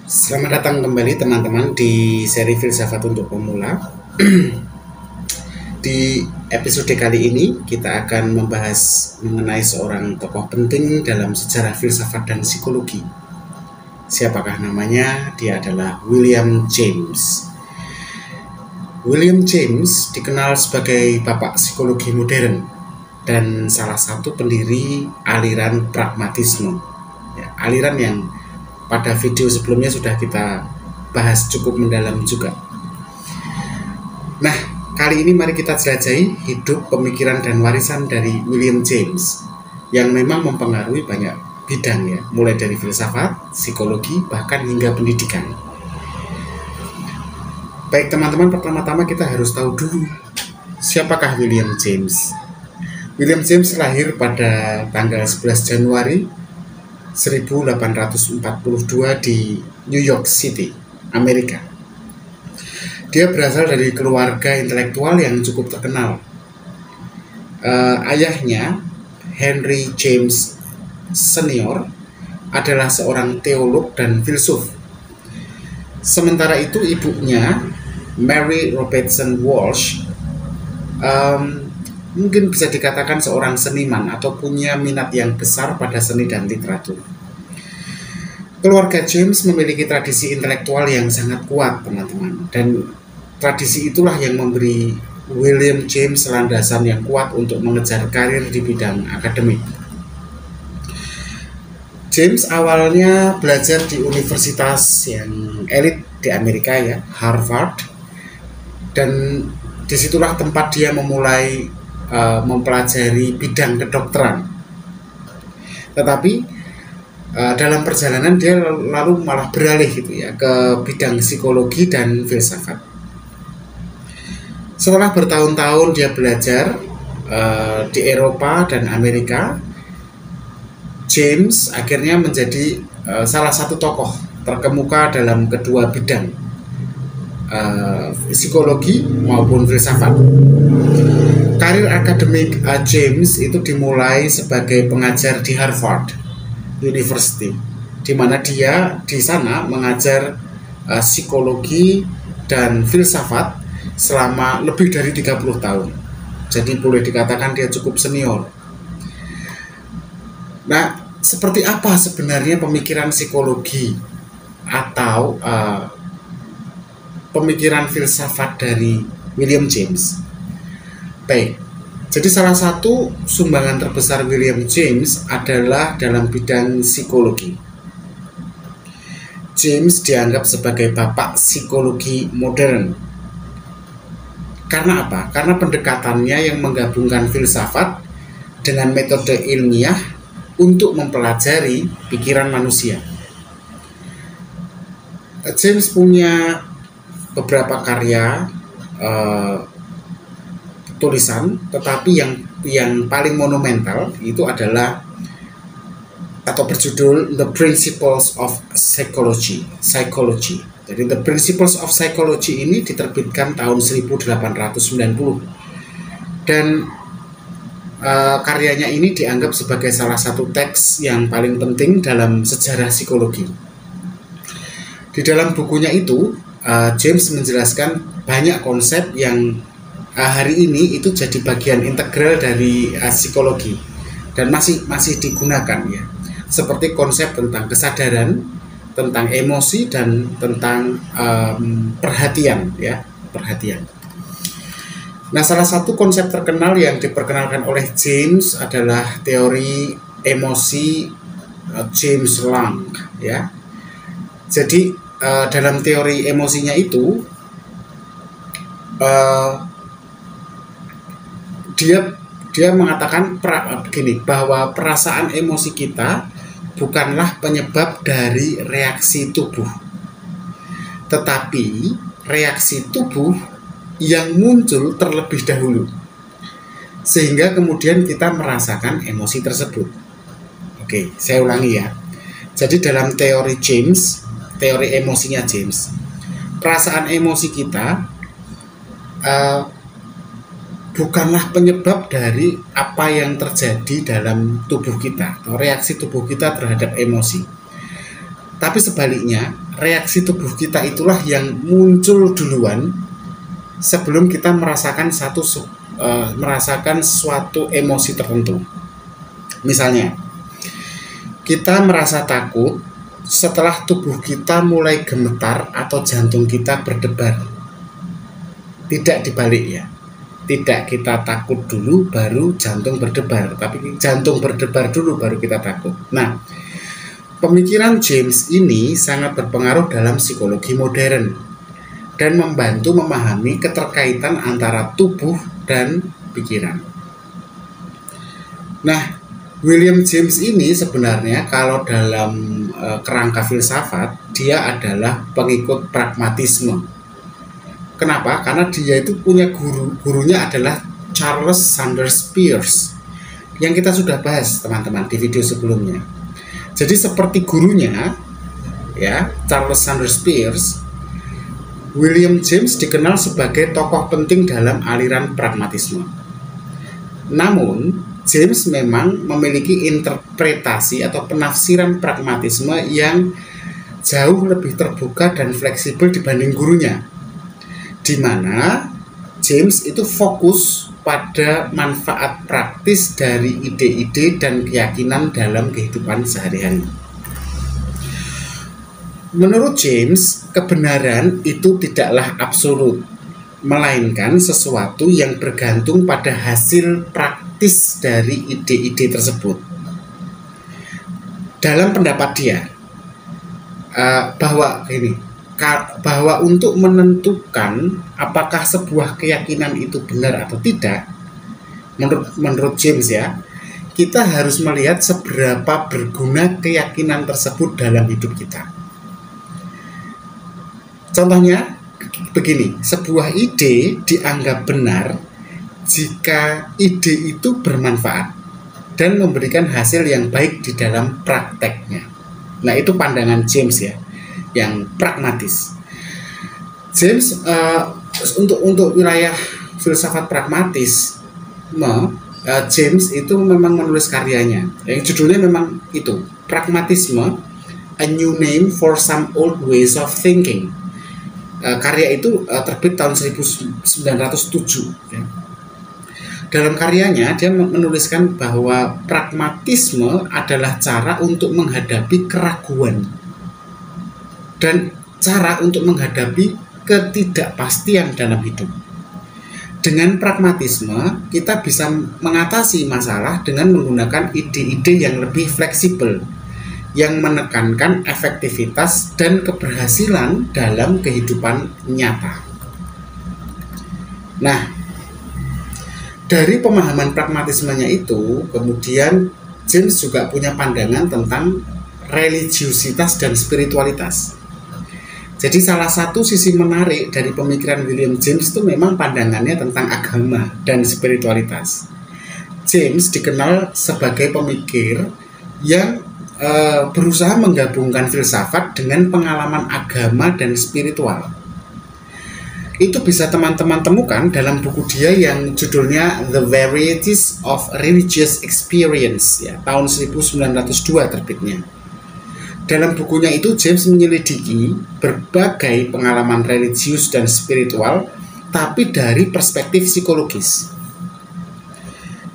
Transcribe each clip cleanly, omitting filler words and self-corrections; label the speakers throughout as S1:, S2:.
S1: Selamat datang kembali teman-teman di seri Filsafat untuk Pemula. Di episode kali ini kita akan membahas mengenai seorang tokoh penting dalam sejarah filsafat dan psikologi. Siapakah namanya? Dia adalah William James. William James dikenal sebagai bapak psikologi modern dan salah satu pendiri aliran pragmatisme. Aliran yang pada video sebelumnya sudah kita bahas cukup mendalam juga. Nah, kali ini mari kita jelajahi hidup, pemikiran, dan warisan dari William James yang memang mempengaruhi banyak bidang ya, mulai dari filsafat, psikologi, bahkan hingga pendidikan. Baik teman-teman, pertama-tama kita harus tahu dulu siapakah William James. William James lahir pada tanggal 11 Januari 1842 di New York City, Amerika. Dia berasal dari keluarga intelektual yang cukup terkenal. Ayahnya, Henry James Senior, adalah seorang teolog dan filsuf. Sementara itu ibunya, Mary Robertson Walsh, mungkin bisa dikatakan seorang seniman atau punya minat yang besar pada seni dan literatur. Keluarga James memiliki tradisi intelektual yang sangat kuat, teman-teman, dan tradisi itulah yang memberi William James landasan yang kuat untuk mengejar karir di bidang akademik. James awalnya belajar di universitas yang elit di Amerika ya, Harvard, dan disitulah tempat dia memulai mempelajari bidang kedokteran. Tetapi dalam perjalanan dia lalu malah beralih gitu ya ke bidang psikologi dan filsafat. Setelah bertahun-tahun dia belajar di Eropa dan Amerika, James akhirnya menjadi salah satu tokoh terkemuka dalam kedua bidang, psikologi maupun filsafat. Karir akademik James itu dimulai sebagai pengajar di Harvard University, di mana dia di sana mengajar psikologi dan filsafat selama lebih dari 30 tahun. Jadi boleh dikatakan dia cukup senior. Nah, seperti apa sebenarnya pemikiran psikologi atau pemikiran filsafat dari William James? Baik, jadi salah satu sumbangan terbesar William James adalah dalam bidang psikologi. James dianggap sebagai bapak psikologi modern. Karena apa? Karena pendekatannya yang menggabungkan filsafat dengan metode ilmiah untuk mempelajari pikiran manusia. James punya beberapa karya tulisan, tetapi yang paling monumental itu adalah atau berjudul The Principles of Psychology. Jadi The Principles of Psychology ini diterbitkan tahun 1890 dan karyanya ini dianggap sebagai salah satu teks yang paling penting dalam sejarah psikologi. Di dalam bukunya itu James menjelaskan banyak konsep yang hari ini itu jadi bagian integral dari psikologi dan masih digunakan ya, seperti konsep tentang kesadaran, tentang emosi, dan tentang perhatian. Nah, salah satu konsep terkenal yang diperkenalkan oleh James adalah teori emosi James Lange ya. Jadi dalam teori emosinya itu dia mengatakan begini, bahwa perasaan emosi kita bukanlah penyebab dari reaksi tubuh, tetapi reaksi tubuh yang muncul terlebih dahulu sehingga kemudian kita merasakan emosi tersebut. Oke, saya ulangi ya. Jadi dalam teori James, teori emosinya James, perasaan emosi kita bukanlah penyebab dari apa yang terjadi dalam tubuh kita atau reaksi tubuh kita terhadap emosi. Tapi sebaliknya, reaksi tubuh kita itulah yang muncul duluan sebelum kita merasakan suatu emosi tertentu. Misalnya, kita merasa takut setelah tubuh kita mulai gemetar atau jantung kita berdebar. Tidak dibalik ya. Tidak kita takut dulu baru jantung berdebar, tapi jantung berdebar dulu baru kita takut. Nah, pemikiran James ini sangat berpengaruh dalam psikologi modern dan membantu memahami keterkaitan antara tubuh dan pikiran. Nah, William James ini sebenarnya kalau dalam kerangka filsafat, dia adalah pengikut pragmatisme. Kenapa? Karena dia itu punya gurunya adalah Charles Sanders Peirce, yang kita sudah bahas teman-teman di video sebelumnya. Jadi seperti gurunya, ya, Charles Sanders Peirce, William James dikenal sebagai tokoh penting dalam aliran pragmatisme. Namun, James memang memiliki interpretasi atau penafsiran pragmatisme yang jauh lebih terbuka dan fleksibel dibanding gurunya, di mana James itu fokus pada manfaat praktis dari ide-ide dan keyakinan dalam kehidupan sehari-hari. Menurut James, kebenaran itu tidaklah absolut, melainkan sesuatu yang bergantung pada hasil praktis dari ide-ide tersebut. Dalam pendapat dia, bahwa untuk menentukan apakah sebuah keyakinan itu benar atau tidak, menurut James ya, kita harus melihat seberapa berguna keyakinan tersebut dalam hidup kita. Contohnya begini, sebuah ide dianggap benar jika ide itu bermanfaat dan memberikan hasil yang baik di dalam prakteknya. Nah, itu pandangan James ya, yang pragmatis. James untuk wilayah filsafat pragmatis, James itu memang menulis karyanya yang judulnya memang itu, Pragmatisme, A New Name for Some Old Ways of Thinking. Karya itu terbit tahun 1907 ya. Dalam karyanya dia menuliskan bahwa pragmatisme adalah cara untuk menghadapi keraguan dan cara untuk menghadapi ketidakpastian dalam hidup. Dengan pragmatisme, kita bisa mengatasi masalah dengan menggunakan ide-ide yang lebih fleksibel, yang menekankan efektivitas dan keberhasilan dalam kehidupan nyata. Nah, dari pemahaman pragmatismenya itu, kemudian James juga punya pandangan tentang religiusitas dan spiritualitas. Jadi salah satu sisi menarik dari pemikiran William James itu memang pandangannya tentang agama dan spiritualitas. James dikenal sebagai pemikir yang berusaha menggabungkan filsafat dengan pengalaman agama dan spiritual. Itu bisa teman-teman temukan dalam buku dia yang judulnya The Varieties of Religious Experience ya, tahun 1902 terbitnya. Dalam bukunya itu James menyelidiki berbagai pengalaman religius dan spiritual, tapi dari perspektif psikologis.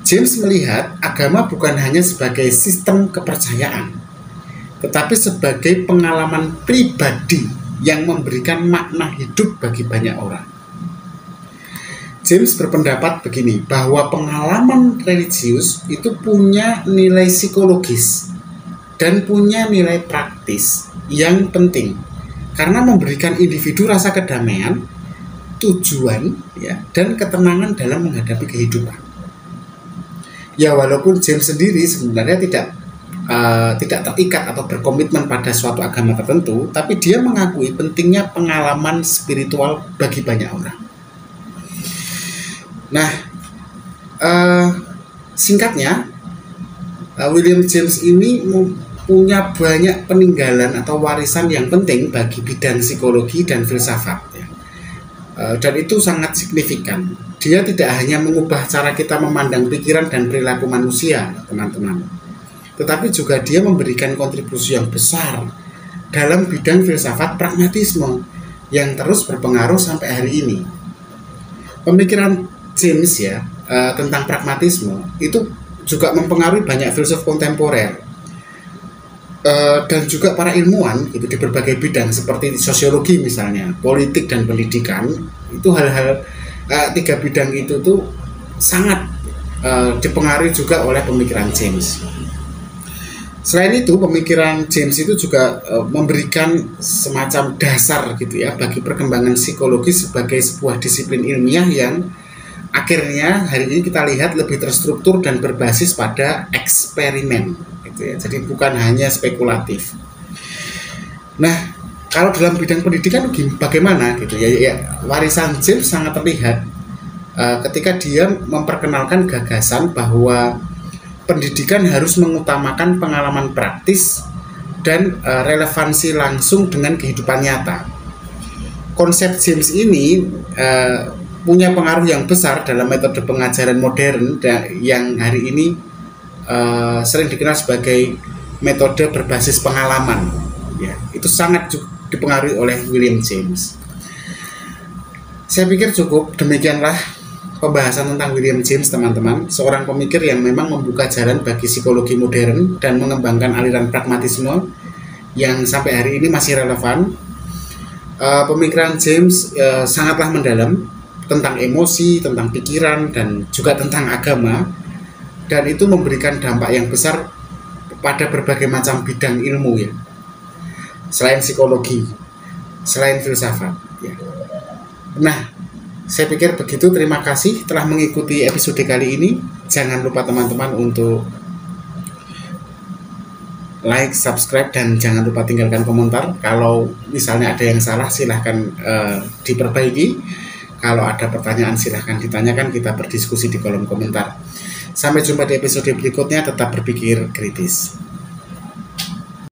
S1: James melihat agama bukan hanya sebagai sistem kepercayaan, tetapi sebagai pengalaman pribadi yang memberikan makna hidup bagi banyak orang. James berpendapat begini, bahwa pengalaman religius itu punya nilai psikologis dan punya nilai praktis yang penting karena memberikan individu rasa kedamaian, tujuan ya, dan ketenangan dalam menghadapi kehidupan. Ya, walaupun James sendiri sebenarnya tidak terikat atau berkomitmen pada suatu agama tertentu, tapi dia mengakui pentingnya pengalaman spiritual bagi banyak orang. Nah, singkatnya, William James ini punya banyak peninggalan atau warisan yang penting bagi bidang psikologi dan filsafat ya. Dan itu sangat signifikan. Dia tidak hanya mengubah cara kita memandang pikiran dan perilaku manusia, teman-teman, tetapi juga dia memberikan kontribusi yang besar dalam bidang filsafat pragmatisme yang terus berpengaruh sampai hari ini. Pemikiran James tentang pragmatisme itu juga mempengaruhi banyak filsuf kontemporer dan juga para ilmuwan itu di berbagai bidang seperti sosiologi misalnya, politik dan pendidikan. Itu hal-hal tiga bidang itu tuh sangat dipengaruhi juga oleh pemikiran James. Selain itu, pemikiran James itu juga memberikan semacam dasar gitu ya bagi perkembangan psikologi sebagai sebuah disiplin ilmiah yang akhirnya hari ini kita lihat lebih terstruktur dan berbasis pada eksperimen gitu ya. Jadi bukan hanya spekulatif. Nah, kalau dalam bidang pendidikan bagaimana gitu ya, warisan James sangat terlihat ketika dia memperkenalkan gagasan bahwa pendidikan harus mengutamakan pengalaman praktis dan relevansi langsung dengan kehidupan nyata. Konsep James ini punya pengaruh yang besar dalam metode pengajaran modern yang hari ini sering dikenal sebagai metode berbasis pengalaman. Ya, itu sangat dipengaruhi oleh William James. Saya pikir cukup demikianlah pembahasan tentang William James, teman-teman, seorang pemikir yang memang membuka jalan bagi psikologi modern dan mengembangkan aliran pragmatisme yang sampai hari ini masih relevan. Pemikiran James sangatlah mendalam tentang emosi, tentang pikiran, dan juga tentang agama, dan itu memberikan dampak yang besar pada berbagai macam bidang ilmu ya, selain psikologi, selain filsafat ya. Nah, saya pikir begitu. Terima kasih telah mengikuti episode kali ini. Jangan lupa teman-teman untuk like, subscribe, dan jangan lupa tinggalkan komentar. Kalau misalnya ada yang salah silahkan diperbaiki. Kalau ada pertanyaan silahkan ditanyakan. Kita berdiskusi di kolom komentar. Sampai jumpa di episode berikutnya. Tetap berpikir kritis.